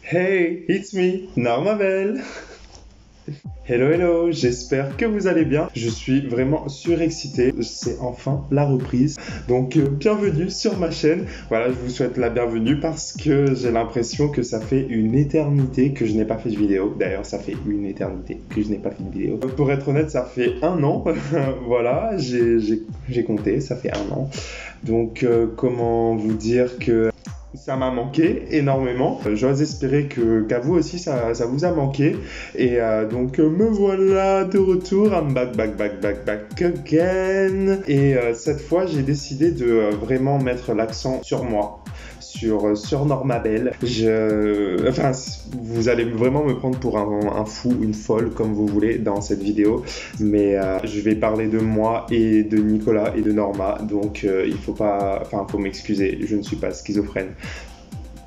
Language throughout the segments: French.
Hey, it's me, Normabel. Hello, hello, j'espère que vous allez bien. Je suis vraiment surexcité, c'est enfin la reprise. Donc, bienvenue sur ma chaîne. Voilà, je vous souhaite la bienvenue parce que j'ai l'impression que ça fait une éternité que je n'ai pas fait de vidéo. D'ailleurs, ça fait une éternité que je n'ai pas fait de vidéo. Pour être honnête, ça fait 1 an. Voilà, j'ai compté, ça fait 1 an. Donc, comment vous dire que ça m'a manqué énormément. J'ose espérer qu'à vous aussi ça vous a manqué. Et donc me voilà de retour. I'm back again. Et cette fois j'ai décidé de vraiment mettre l'accent sur moi. Sur Normabel. Enfin, vous allez vraiment me prendre pour un fou, une folle, comme vous voulez, dans cette vidéo. Mais je vais parler de moi et de Nicolas et de Norma. Donc, il faut pas... Enfin, faut m'excuser, je ne suis pas schizophrène.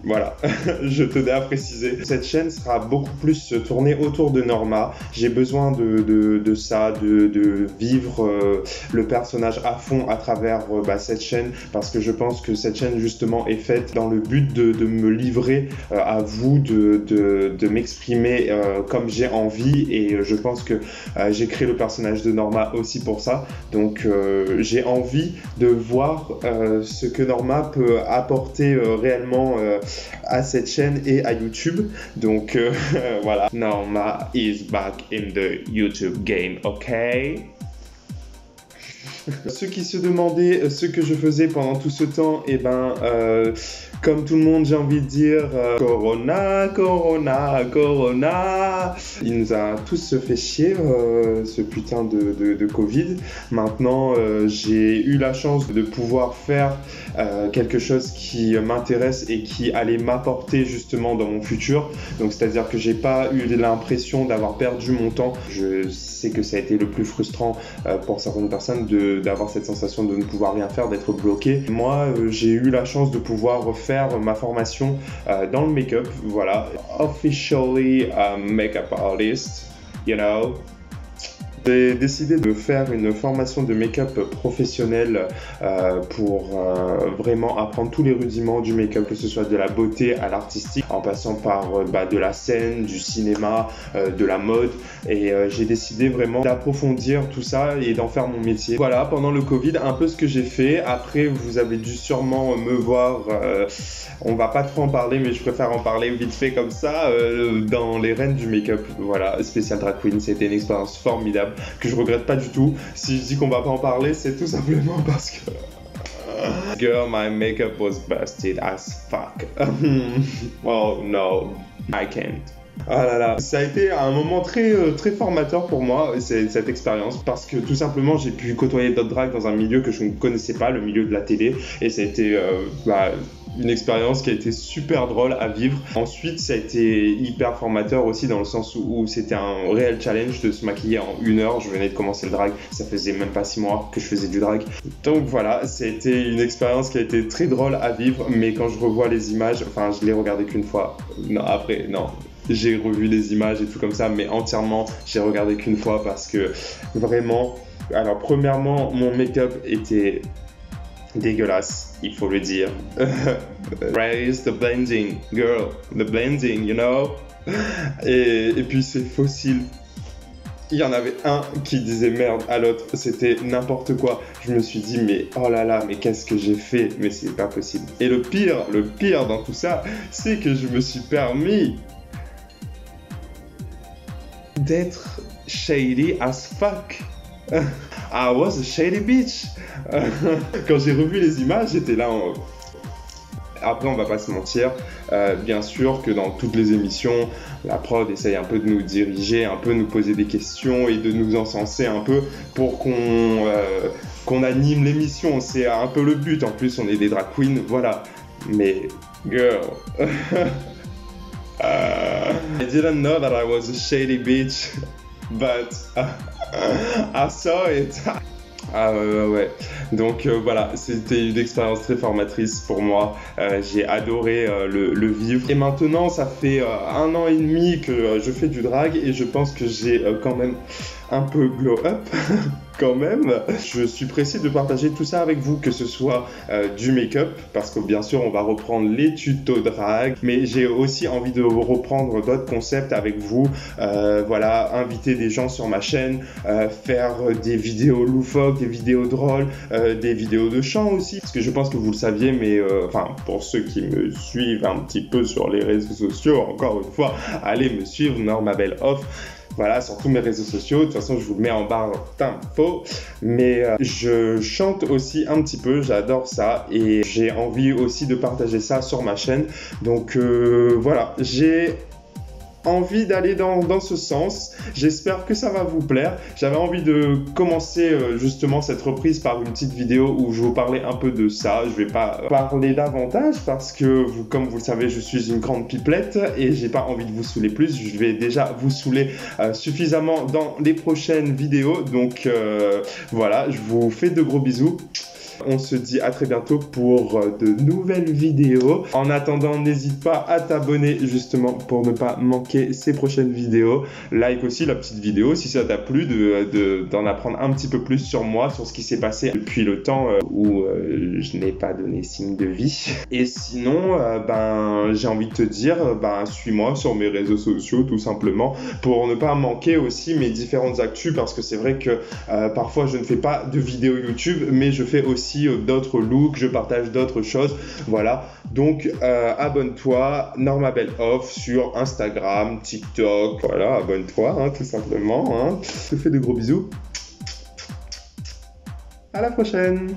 Voilà, je tenais à préciser. Cette chaîne sera beaucoup plus tournée autour de Norma. J'ai besoin de ça, de vivre le personnage à fond à travers cette chaîne, parce que je pense que cette chaîne justement est faite dans le but de me livrer à vous, de m'exprimer comme j'ai envie, et je pense que j'ai créé le personnage de Norma aussi pour ça. Donc j'ai envie de voir ce que Norma peut apporter réellement à cette chaîne et à YouTube. Donc voilà, Norma is back in the YouTube game, ok? Ceux qui se demandaient ce que je faisais pendant tout ce temps, et comme tout le monde, j'ai envie de dire Corona. Il nous a tous fait chier, ce putain de Covid. Maintenant, j'ai eu la chance de pouvoir faire quelque chose qui m'intéresse et qui allait m'apporter justement dans mon futur. Donc, c'est-à-dire que j'ai pas eu l'impression d'avoir perdu mon temps. Je sais que ça a été le plus frustrant pour certaines personnes d'avoir cette sensation de ne pouvoir rien faire, d'être bloqué. Moi, j'ai eu la chance de pouvoir faire ma formation dans le make-up, voilà. Officially a make-up artist, you know. J'ai décidé de faire une formation de make-up professionnelle pour vraiment apprendre tous les rudiments du make-up, que ce soit de la beauté à l'artistique, en passant par de la scène, du cinéma, de la mode. Et j'ai décidé vraiment d'approfondir tout ça et d'en faire mon métier. Voilà, pendant le Covid, un peu ce que j'ai fait. Après, vous avez dû sûrement me voir, on va pas trop en parler, mais je préfère en parler vite fait comme ça, dans les reines du make-up. Voilà, spécial drag queen, c'était une expérience formidable que je regrette pas du tout. Si je dis qu'on va pas en parler, c'est tout simplement parce que girl, my makeup was busted as fuck. Well, no, I can't. Ah là là, ça a été un moment très formateur pour moi, cette expérience, parce que tout simplement j'ai pu côtoyer d'autres drags dans un milieu que je ne connaissais pas, le milieu de la télé, et ça a été une expérience qui a été super drôle à vivre. Ensuite, ça a été hyper formateur aussi, dans le sens où c'était un réel challenge de se maquiller en 1 heure. Je venais de commencer le drag, ça faisait même pas 6 mois que je faisais du drag. Donc voilà, ça a été une expérience qui a été très drôle à vivre, mais quand je revois les images, enfin je l'ai regardé qu'une fois, non, après, non. J'ai revu les images et tout comme ça, mais entièrement, j'ai regardé qu'une fois parce que vraiment... Alors, premièrement, mon make-up était dégueulasse, il faut le dire. Raise the blending, girl, the blending, you know. Et puis, c'est fossile. Il y en avait un qui disait merde à l'autre, c'était n'importe quoi. Je me suis dit, mais oh là là, mais qu'est-ce que j'ai fait? Mais c'est pas possible. Et le pire dans tout ça, c'est que je me suis permis d'être shady as fuck. I was a shady bitch. Quand j'ai revu les images, j'étais là en... Après, on va pas se mentir, bien sûr que dans toutes les émissions, la prod essaye un peu de nous diriger, un peu nous poser des questions et de nous encenser un peu pour qu'on anime l'émission. C'est un peu le but. En plus, on est des drag queens, voilà. Mais, girl... I didn't know that I was a shady bitch, but I saw it. Ah ouais. Donc voilà, c'était une expérience très formatrice pour moi. J'ai adoré le vivre. Et maintenant, ça fait 1 an et demi que je fais du drag et je pense que j'ai quand même un peu glow up. quand même. Je suis pressé de partager tout ça avec vous, que ce soit du make-up, parce que bien sûr on va reprendre les tutos drag, mais j'ai aussi envie de reprendre d'autres concepts avec vous, voilà, inviter des gens sur ma chaîne, faire des vidéos loufoques, des vidéos drôles, des vidéos de chant aussi, parce que je pense que vous le saviez, mais enfin pour ceux qui me suivent un petit peu sur les réseaux sociaux, encore une fois, allez me suivre, Normabel Off. Voilà, sur tous mes réseaux sociaux. De toute façon, je vous le mets en barre d'infos. Mais je chante aussi un petit peu, j'adore ça. Et j'ai envie aussi de partager ça sur ma chaîne. Donc voilà, j'ai envie d'aller dans ce sens. J'espère que ça va vous plaire. J'avais envie de commencer justement cette reprise par une petite vidéo où je vous parlais un peu de ça. Je vais pas parler davantage parce que comme vous le savez, je suis une grande pipelette et j'ai pas envie de vous saouler plus. Je vais déjà vous saouler suffisamment dans les prochaines vidéos. Donc voilà, je vous fais de gros bisous. On se dit à très bientôt pour de nouvelles vidéos. En attendant, n'hésite pas à t'abonner justement pour ne pas manquer ces prochaines vidéos. Like aussi la petite vidéo si ça t'a plu d'en apprendre un petit peu plus sur moi, sur ce qui s'est passé depuis le temps où je n'ai pas donné signe de vie. Et sinon, j'ai envie de te dire, suis-moi sur mes réseaux sociaux tout simplement pour ne pas manquer aussi mes différentes actus, parce que c'est vrai que parfois je ne fais pas de vidéos YouTube, mais je fais aussi d'autres looks, je partage d'autres choses, voilà. Donc abonne-toi, Normabel Off sur Instagram, TikTok, voilà, abonne-toi tout simplement. Je te fais de gros bisous. À la prochaine.